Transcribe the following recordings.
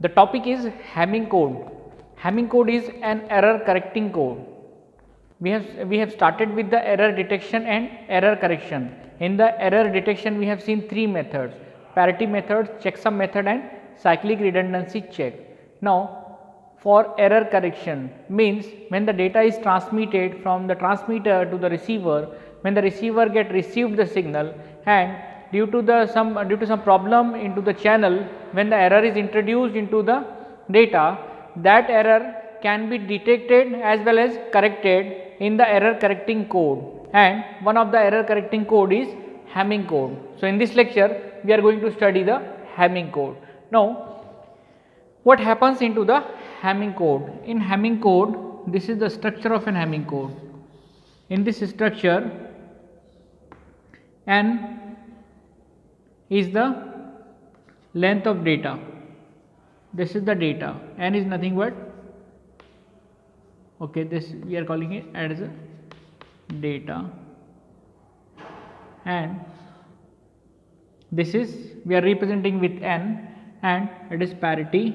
The topic is Hamming code. Hamming code is an error correcting code. We have started with the error detection and error correction. In the error detection, we have seen three methods: parity method, checksum method, and cyclic redundancy check. Now, for error correction means when the data is transmitted from the transmitter to the receiver, when the receiver received the signal, and due to some problem into the channel, when the error is introduced into the data, that error can be detected as well as corrected in the error correcting code, and one of the error correcting code is Hamming code. So, in this lecture we are going to study the Hamming code. Now, what happens into the Hamming code? In Hamming code, this is the structure of an Hamming code. In this structure, n is the length of data. This is the data. N is nothing but, okay, this we are calling it as a data, and this is we are representing with n, and it is parity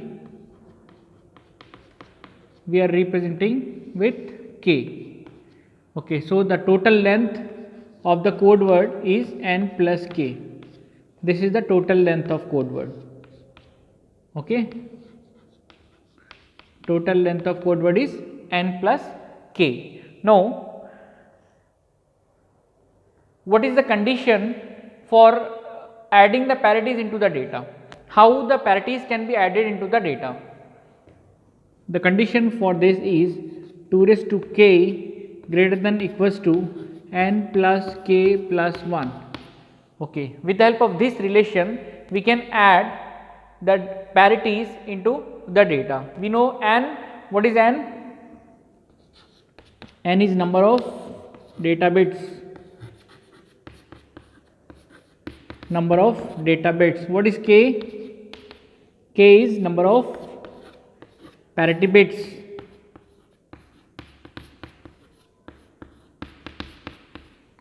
we are representing with k. Okay, so the total length of the code word is n plus k. This is the total length of code word. Okay, total length of code word is n plus k. Now, what is the condition for adding the parities into the data? How the parities can be added into the data? The condition for this is 2 raised to k greater than equals to n plus k plus 1. Okay, with the help of this relation, we can add the parities into the data. We know n. What is n? N is number of data bits. Number of data bits. What is k? K is number of parity bits.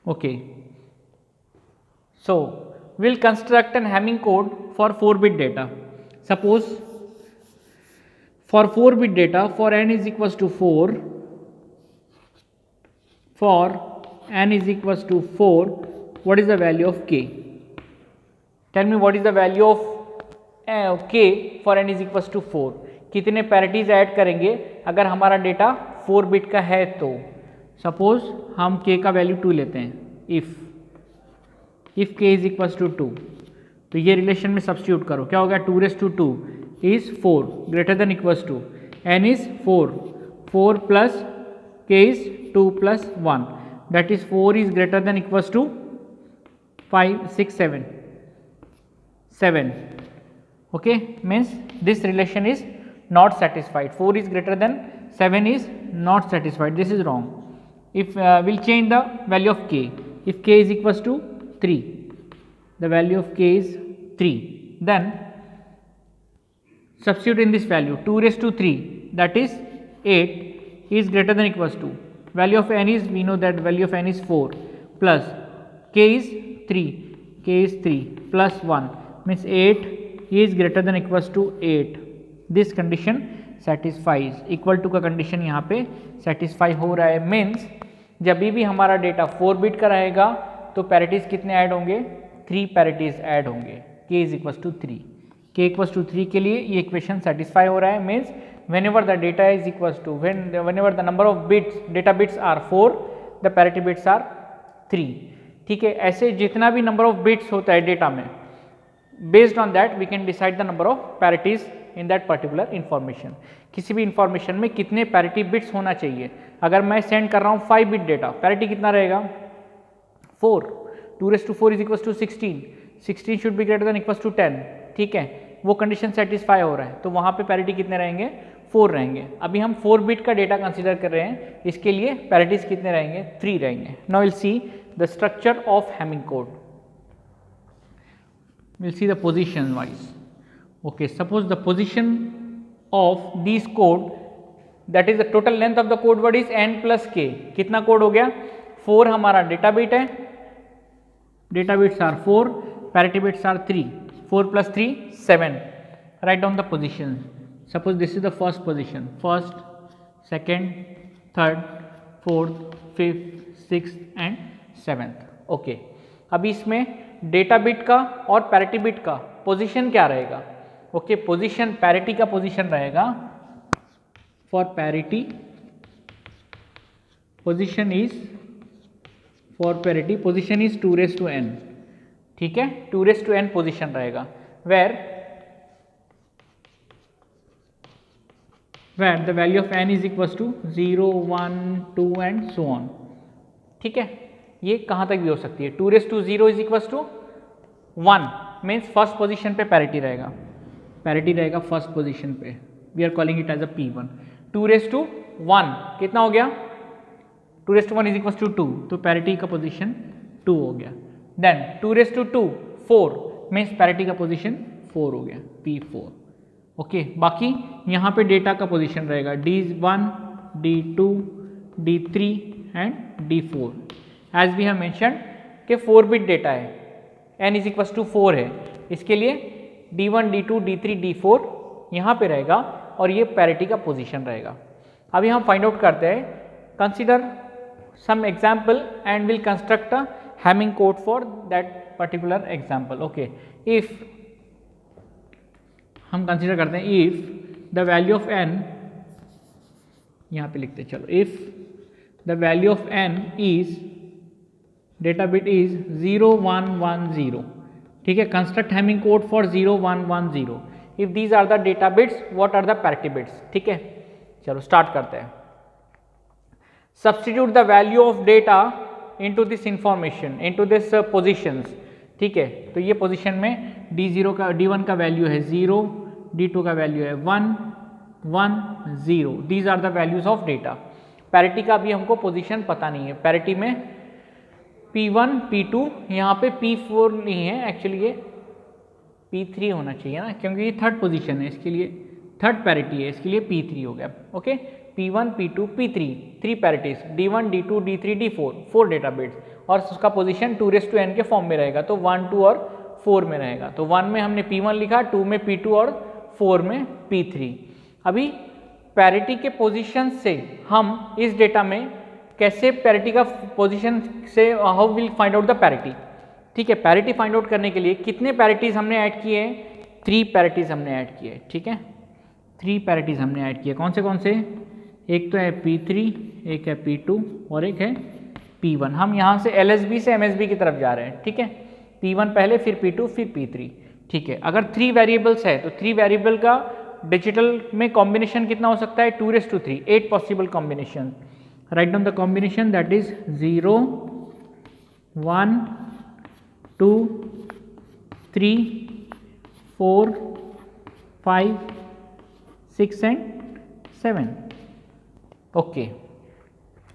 Okay. So, we will construct an Hamming code for 4-bit data. Suppose for 4-bit data, for n is equals to 4, for n is equals to 4, what is the value of k? Tell me what is the value of k for n is equals to 4. कितने पैरिटीज add करेंगे अगर हमारा data 4 bit का है तो? Suppose हम k का value 2 लेते हैं. If k is equals to 2, तो ये रिलेशन में सब्स्टिट्यूट करो, क्या होगा? 2 raise to 2 is 4 greater than equals to n is 4 plus k is 2 plus 1, that is 4 is greater than equals to 5 6 7. Okay, means this relation is not satisfied. 4 is greater than 7 is not satisfied. This is wrong. If we'll change the value of k. If k is equals to 3, the value of k is 3, then substitute in this value 2 raised to 3, that is 8 is greater than equals to, value of n is, we know that value of n is 4 plus k is 3 plus 1 means 8 is greater than equals to 8. This condition satisfies. Equal to का condition यहाँ पे satisfy हो रहा है. Means जब भी हमारा data 4 bit का रहेगा तो पैरिटीज कितने ऐड होंगे? 3 पैरिटीज ऐड होंगे. k is equals to 3. k equals to 3 के लिए ये इक्वेशन सेटिस्फाई हो रहा है. Means whenever the data is equals to whenever the number of bits data bits are 4, the parity bits are 3. ठीक है, ऐसे जितना भी नंबर ऑफ बिट्स होता है डेटा में, based on that we can decide the number of parities in that particular information. किसी भी इन्फॉर्मेशन में कितने पैरिटी बिट्स होना चाहिए. अगर मैं सेंड कर रहा हूँ 5 बिट डेटा, पैरिटी कितना रहेगा? 4. 2 raise to 4 is equals to 16 should be greater than equals to 10. ठीक है, वो कंडीशन सेटिस्फाई हो रहा है तो वहाँ पे पैरिटी कितने रहेंगे? 4 रहेंगे. अभी हम 4 बिट का डेटा कंसिडर कर रहे हैं, इसके लिए पैरिटीज कितने रहेंगे? 3 रहेंगे. Now will see the structure of hamming code. Will see the position wise. Okay, suppose the position of these code, that is the total length of the code word is n plus k. कितना code हो गया? 4 हमारा data bit है, data bits are 4, parity bits are 3, 4 plus 3 7. Write down the positions. Suppose this is the first position, first, second, third, fourth, fifth, sixth and seventh. Okay, अभी इसमें data bit का और parity bit का position क्या रहेगा? Okay, position parity का position रहेगा, for parity position is, for parity position is 2n, ठीक है, 2n पोजीशन रहेगा, where the value of n is equal to 0, 1, 2 and so on. ठीक है, ये कहाँ तक भी हो सकती है। 2⁻0 is equal to 1 means first position पे पैरिटी रहेगा, पैरिटी रहेगा फर्स्ट पोजीशन पे, we are calling it as a P1। 2⁻1 कितना हो गया? 2⁻1 इज इक्वल टू 2, तो पैरिटी का पोजीशन 2 हो गया। देन 2⁻2 4 मीन्स पैरिटी का पोजीशन 4 हो गया, P4। ओके, बाकी यहाँ पे डेटा का पोजीशन रहेगा D1, D2, D3 and D4। As we have mentioned कि 4 बिट डेटा है, n इज इक्वल टू 4 है, इसके लिए D1, D2, D3, D4 यहाँ पे रहेगा और ये पैरिटी का पोजीशन रहेगा। अभी हम फाइंड आउट करते हैं, consider some example and will construct a hamming code for that particular example. Okay, if हम कंसिडर करते हैं, if the value of n, यहाँ पे लिखते हैं, चलो, if the value of n is, data bit is 0, 1, 1, 0, ठीक है, construct hamming code for 0, 1, 1, 0। If these are the data bits, what are the parity bits? ठीक है, चलो स्टार्ट करते हैं। Substitute the value of data into this information, into this positions. ठीक है, तो ये पोजीशन में D0 का, D1 का वैल्यू है 0, D2 का वैल्यू है 1, 1, 0, these are the values of data. Parity का भी हमको पोजीशन पता नहीं है, पैरिटी में P1, P2, यहाँ पे P4 नहीं है, एक्चुअली ये P3 होना चाहिए ना, क्योंकि ये थर्ड पोजीशन है, इसके लिए थर्ड पैरिटी है, इसके लिए P3 हो गया। Okay, P1, P2, P3, 3 पैरिटीज, D1, D2, D3, D4, 4 data bits, और उसका पोजीशन 2⁻n के फॉर्म में रहेगा, तो 1, 2 और 4 में रहेगा। तो 1 में हमने P1 लिखा, 2 में P2 और 4 में P3। अभी पैरिटी के पोजीशन से हम इस डेटा में कैसे पैरिटी का पोजीशन से, how will find out the parity. ठीक है, पैरिटी फाइंड आउट करने के लिए कितने पैरिटीज हमने ऐड किए हैं? 3 पैरिटीज हमने ऐड किए। ठीक है, 3 पैरिटीज हमने ऐड किए। कौन से? एक तो है P3, एक है P2 और एक है P1। हम यहाँ से LSB से MSB की तरफ जा रहे हैं। ठीक है, P1 पहले, फिर P2, फिर P3। ठीक है, अगर 3 वेरिएबल्स है तो 3 वेरिएबल का डिजिटल में कॉम्बिनेशन कितना हो सकता है? 2⁻3, 8 possible combination. Write down the combination, that is 0, 1, 2, 3, 4, 5, 6 and 7। Okay,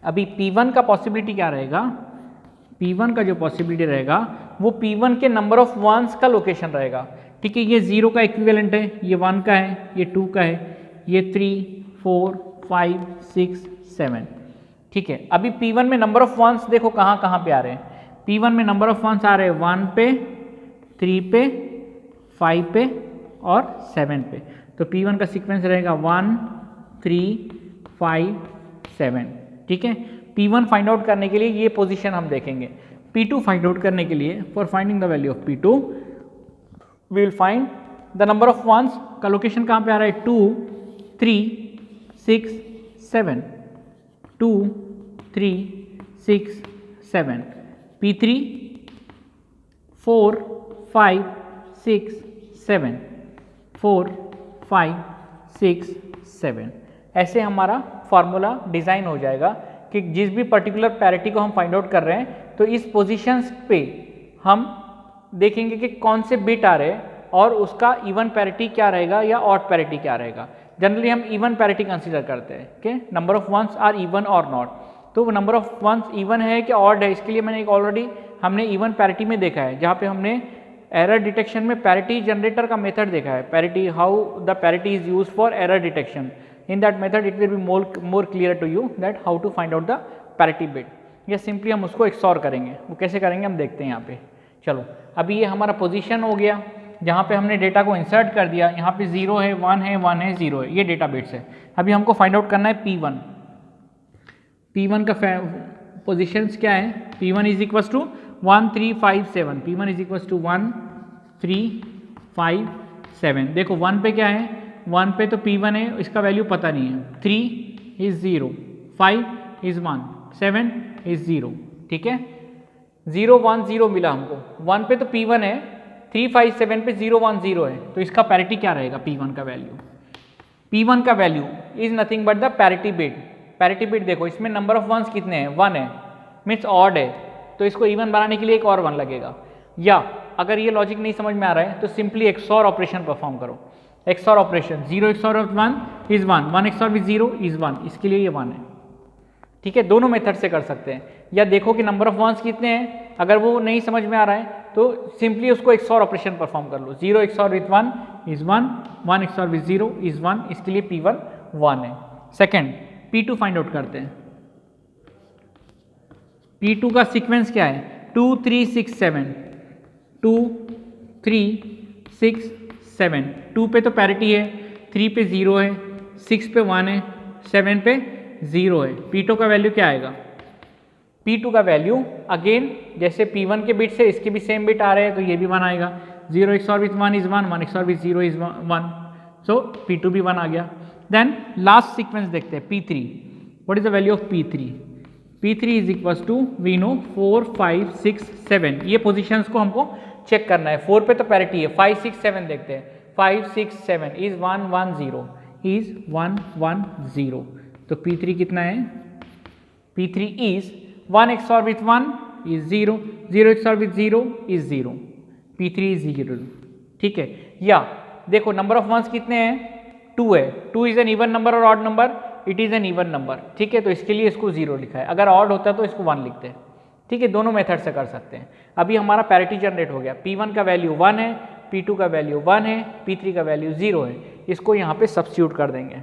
अभी P1 का पॉसिबिलिटी क्या रहेगा? P1 का जो पॉसिबिलिटी रहेगा वो P1 के नंबर ऑफ वंस का लोकेशन रहेगा। ठीक है, ये 0 का इक्विवेलेंट है, ये 1 का है, ये 2 का है, ये 3, 4, 5, 6, 7। ठीक है, अभी P1 में नंबर ऑफ वंस देखो कहाँ कहाँ पे आ रहे हैं। P1 में नंबर ऑफ वंस आ रहे हैं 1 पे, 3 पे, 5 पे और 7 पे। तो P1 का सीक्वेंस रहेगा 1, 3, 5, 7। ठीक है, P1 फाइंड आउट करने के लिए ये पोजीशन हम देखेंगे। P2 फाइंड आउट करने के लिए, for finding the value of P2 we will find the number of ones का लोकेशन कहाँ पे आ रहा है? 2, 3, 6, 7, 2, 3, 6, 7। P3 4, 5, 6, 7, 4, 5, 6, 7। ऐसे हमारा फॉर्मूला डिज़ाइन हो जाएगा कि जिस भी पर्टिकुलर पैरिटी को हम फाइंड आउट कर रहे हैं, तो इस पोजीशंस पे हम देखेंगे कि कौन से बिट आ रहे हैं और उसका इवन पैरिटी क्या रहेगा या ऑड पैरिटी क्या रहेगा। जनरली हम इवन पैरिटी कंसीडर करते हैं कि number of ones are even और नॉट। तो नंबर ऑफ वंस इवन है कि ऑड है, इसके लिए मैंने एक ऑलरेडी हमने इवन पैरिटी में देखा है, जहाँ पे हमने एरर डिटेक्शन में पैरिटी जनरेटर का मेथड देखा है। Parity, how the parity is use for error detection. In that method it will be more clear to you that how to find out the parity bit। या simply हम उसको XOR करेंगे, वो कैसे करेंगे हम देखते हैं यहाँ पे। चलो, अभी ये हमारा पोजीशन हो गया। जहाँ पे हमने डेटा को इंसर्ट कर दिया, यहाँ पे 0 है, 1 है, 1 है, 0 है, ये डेटा बिट्स है। अभी हमको फाइंड आउट करना है P1। P1 का पोजिशंस क्या है? P1 is equal to 1 3 5 7, P1 is equal to 1 3 5 7। देखो 1 पे क्या है, 1 पे तो P1 है, इसका वैल्यू पता नहीं है। 3 इज 0, 5 इज 1, 7 इज 0, ठीक है। 0 1 0 मिला हमको, 1 पे तो P1 है, 3 5 7 पे 0 1 0 है, तो इसका पैरिटी क्या रहेगा? P1 का वैल्यू, P1 का value is nothing but the parity bit. Parity bit देखो, इसमें नंबर ऑफ वंस कितने हैं? 1 है, मीन्स ऑड है, तो इसको इवन बनाने के लिए एक और 1 लगेगा। या अगर ये लॉजिक नहीं समझ में आ रहा है तो सिंपली एक्सऑर ऑपरेशन परफॉर्म करो। XOR operation, 0 XOR 1 is 1, 1 XOR with 0 is 1, इसके लिए ये 1 है, ठीक है। दोनों मेथड से कर सकते हैं। या देखो कि नंबर ऑफ वंस कितने हैं, अगर वो नहीं समझ में आ रहा है तो सिंपली उसको एक्सऑर ऑपरेशन परफॉर्म कर लो। 0 XOR with 1 is 1, 1 XOR with 0 is 1, इसके लिए P1 1 है। सेकेंड P2 फाइंड आउट करते हैं। P2 का सीक्वेंस क्या है? 2 3 6 7, 2 3 6 7। 2 पे तो पैरिटी है, 3 पे 0 है, 6 पे 1 है, 7 पे 0 है। P2 का वैल्यू क्या आएगा? P2 का वैल्यू अगेन जैसे P1 के बिट से इसके भी सेम बिट आ रहे हैं तो ये भी 1 आएगा। 0 XOR with 1 is 1, 1 XOR with 0 is 1, so P2 भी 1 आ गया। देन लास्ट सीक्वेंस देखते हैं P3। What is the value of P3? P3 is equal to we know 4 5 6 7। ये पोजीशंस को हमको चेक करना है। 4 पे तो पैरिटी है, 5 6 7 देखते हैं। 5 6 7 इज 1 1 0 इज 1 1 0, तो P3 कितना है? P3 is 1 XOR with 1 is 0, 0 XOR with 0 is 0, P3 is 0, ठीक है। या देखो नंबर ऑफ वंस कितने हैं? 2 है, 2 इज एन इवन नंबर और odd number? It is an even number, ठीक है, तो इसके लिए इसको 0 लिखा है। अगर ऑड होता तो इसको 1 लिखते हैं, ठीक है। दोनों मेथड से कर सकते हैं। अभी हमारा पैरिटी जनरेट हो गया। P1 का वैल्यू 1 है, P2 का वैल्यू 1 है, P3 का वैल्यू 0 है। इसको यहाँ पे सब्स्टिट्यूट कर देंगे,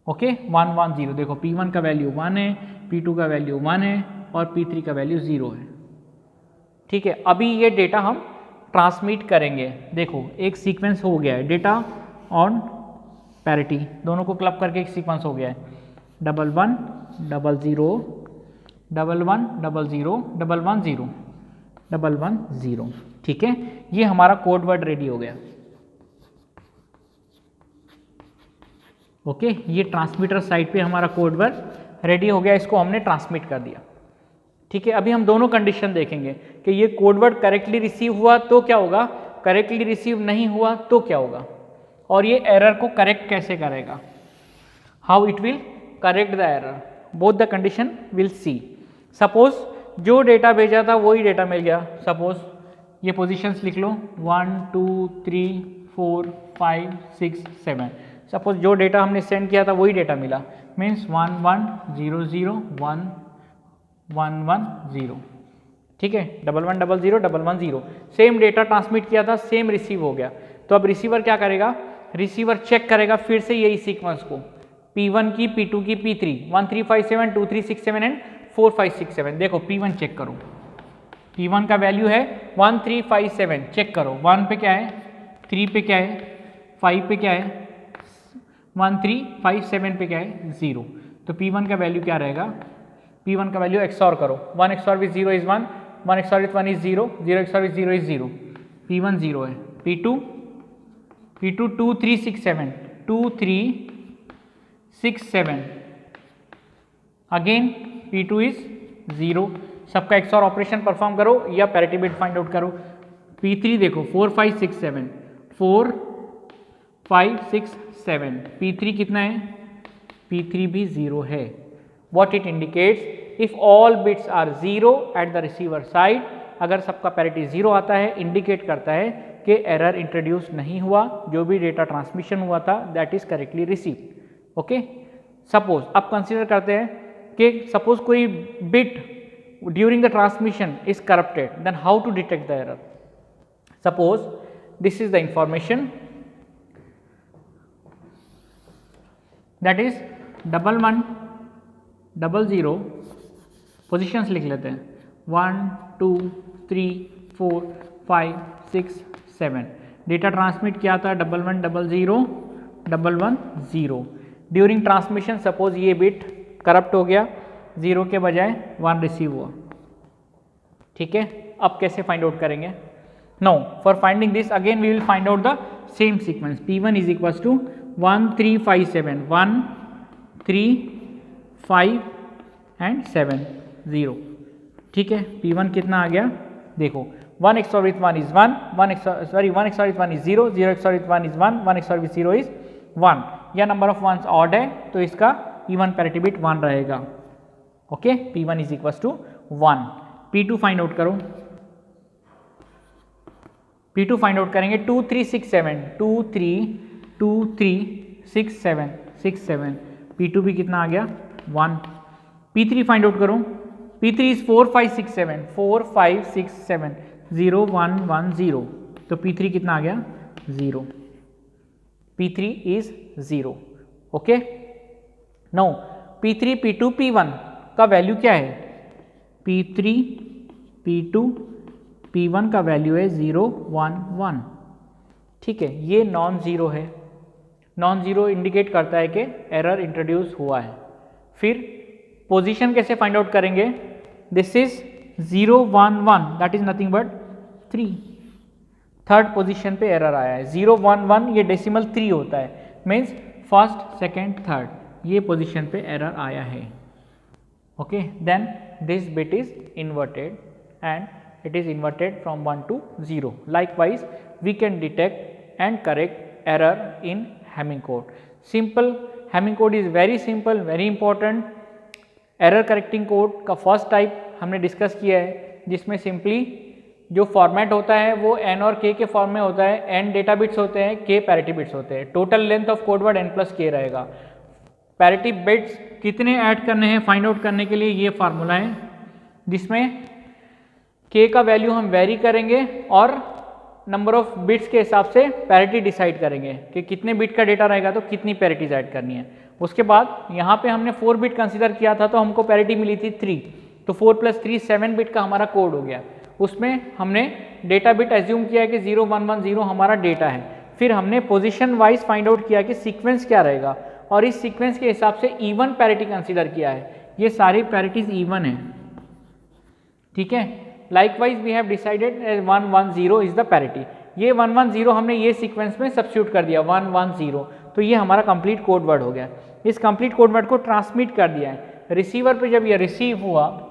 ओके। 1 1 0, देखो P1 का वैल्यू 1 है, P2 का वैल्यू 1 है और P3 का वैल्यू 0 है, ठीक है। अभी ये डेटा हम ट्रांसमिट करेंगे। देखो एक सीक्वेंस हो गया है, डेटा ऑन पैरिटी, दोनों को क्लब करके एक सीक्वेंस हो गया है। 1 1 0 0 1 1 0 0 1 1 0 1 1 0, ठीक है। ये हमारा कोड वर्ड रेडी हो गया, ओके। ये ट्रांसमीटर साइड पे हमारा कोड वर्ड रेडी हो गया, इसको हमने ट्रांसमिट कर दिया, ठीक है। अभी हम दोनों कंडीशन देखेंगे कि ये कोड वर्ड करेक्टली रिसीव हुआ तो क्या होगा, करेक्टली रिसीव नहीं हुआ तो क्या होगा, और ये एरर को करेक्ट कैसे करेगा, how it will correct the error. Both the condition will see. Suppose जो डेटा भेजा था वही डेटा मिल गया। सपोज ये पोजीशंस लिख लो 1 2 3 4 5 6 7। सपोज जो डेटा हमने सेंड किया था वही डेटा मिला, मीन्स 1 1 0 0 1 1 1 0, ठीक है। 1 1 0 0 1 1 0, सेम डेटा ट्रांसमिट किया था, सेम रिसीव हो गया। तो अब रिसीवर क्या करेगा, रिसीवर चेक करेगा फिर से यही सीक्वेंस को, P1 की, P2 की, P3, 1 3 5 7 2 3 6 7 एंड 4 5 6 7। देखो P1 चेक करो, P1 का वैल्यू है 1 3 5 7। चेक करो 1 पे क्या है, 3 पे क्या है, 5 पे क्या है, 1 3 5 7 पे क्या है, 0। तो P1 का वैल्यू क्या रहेगा, P1 का वैल्यू XOR करो। 1 XOR with 0 is 1, 1 XOR with 1 is 0, 0 XOR with 0 is 0, P1 0 है। P2 2 3 6 7, 2 3 6 7, again P2 is 0। सबका XOR ऑपरेशन परफॉर्म करो या पैरिटी बिट फाइंड आउट करो। P3 देखो 4 5 6 7, 4 5 6 7, P3 कितना है, P3 भी 0 है। What it indicates, if all bits are 0 at the receiver side, अगर सबका पैरिटी 0 आता है, इंडिकेट करता है कि एरर इंट्रोड्यूस नहीं हुआ, जो भी डेटा ट्रांसमिशन हुआ था that is correctly receive, okay. Suppose अब कंसीडर करते हैं कि सपोज कोई bit during the transmission is corrupted, then how to detect the error. Suppose this is the information that is 1 1 0 0, positions लिख लेते हैं 1 2 3 4 5 6 7। डेटा ट्रांसमिट किया था 1100 ड्यूरिंग ट्रांसमिशन सपोज ये बिट करप्ट हो गया, 0 के बजाय 1 रिसीव हुआ। ठीक है, अब कैसे फाइंड आउट करेंगे? No, for finding this again we will find out the same sequence. P1 is equals to 1357 1 3 5 and 7 0। ठीक है, P1 कितना आ गया देखो, 1 XOR with 1 is 1, 1 XOR with 1 is 0, 0 XOR with 1 is 1, 1 XOR with 0 is 1। या number of once odd है तो इसका even parity bit 1 रहेगा। Okay, P1 is equals to 1। P2 find out करो। P2 फाइंड आउट करेंगे 2 3 6 7 2 3 2 3 6 7 6 7। P2 भी कितना आ गया 1। P3 फाइंड आउट करो। P3 is 4 5 6 7 4 5 6 7 0 1 1 0। तो P3 कितना आ गया 0। P3 is 0। Okay, no P3 P2 P1 का वैल्यू क्या है? P3 P2 P1 का वैल्यू है 0 1 1। ठीक है, ये नॉन ज़ीरो है। नॉन ज़ीरो इंडिकेट करता है कि एरर इंट्रोड्यूस हुआ है। फिर पोजीशन कैसे फाइंड आउट करेंगे? This is 0 1 1 that is nothing but 3। Third position पे एरर आया है। 0 1 1 ये डेसिमल 3 होता है, मीन्स फर्स्ट सेकेंड थर्ड, ये पोजीशन पे एरर आया है। Okay, then this bit is inverted and it is inverted from 1 to 0. Likewise, we can detect and correct error in Hamming code. Simple Hamming code is very simple, very important. Error correcting code का first type हमने discuss किया है, जिसमें simply जो format होता है वो n और k के फॉर्म में होता है। n डेटा बिट्स होते हैं, k पैरिटी बिट्स होते हैं। Total length of code word n plus k रहेगा। पैरिटी बिट्स कितने ऐड करने हैं फाइंड आउट करने के लिए ये फार्मूला है, जिसमें k का वैल्यू हम वेरी करेंगे और नंबर ऑफ बिट्स के हिसाब से पैरिटी डिसाइड करेंगे कि कितने बिट का डेटा रहेगा तो कितनी पैरिटीज ऐड करनी है। उसके बाद यहाँ पे हमने 4 बिट कंसीडर किया था तो हमको पैरिटी मिली थी 3, तो 4 + 3 7 बिट का हमारा कोड हो गया। उसमें हमने डेटा बिट एज्यूम किया कि 0 1 1 0 हमारा डेटा है। फिर हमने पोजिशन वाइज फाइंड आउट किया कि सीक्वेंस क्या रहेगा और इस सीक्वेंस के हिसाब से इवन पैरिटी कंसीडर किया है। ये सारी पैरिटीज इवन है। ठीक है, likewise we have decided 1 1 0 is the parity. ये 1 1 0 हमने ये सीक्वेंस में सब्स्टिट्यूट कर दिया 1 1 0, तो ये हमारा कंप्लीट कोड वर्ड हो गया। इस कंप्लीट कोड वर्ड को ट्रांसमिट कर दिया है रिसीवर पे। जब ये रिसीव हुआ,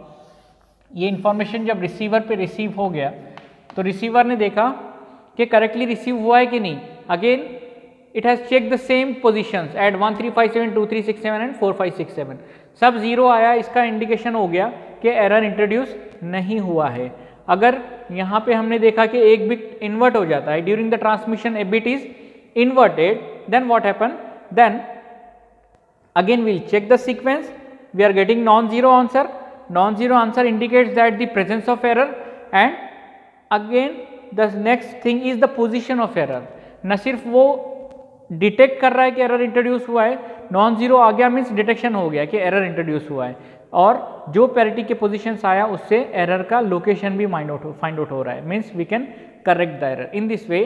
ये इंफॉर्मेशन जब रिसीवर पे रिसीव हो गया तो रिसीवर ने देखा कि करेक्टली रिसीव हुआ है कि नहीं। Again it has check the same positions at 1 3 5 7 2 3 6 7 and 4 5 6 7। सब 0 आया, इसका इंडिकेशन हो गया कि एरर इंट्रोड्यूस नहीं हुआ है। अगर यहाँ पे हमने देखा कि एक बिट इन्वर्ट हो जाता है during the transmission, a bit is inverted, then what happen? Then again we'll check the sequence, we are getting non zero answer. Non zero answer indicates that the presence of error and again the next thing is the position of error. न सिर्फ वो detect कर रहा है कि error introduce हुआ है, non zero आ गया मीन्स डिटेक्शन हो गया कि एरर इंट्रोड्यूस हुआ है, और जो पैरिटी के पोजीशंस आया उससे एरर का लोकेशन भी फाइंड आउट हो रहा है, means we can correct the error. In this way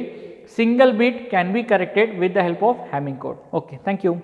single bit can be corrected with the help of hamming code. Okay, thank you.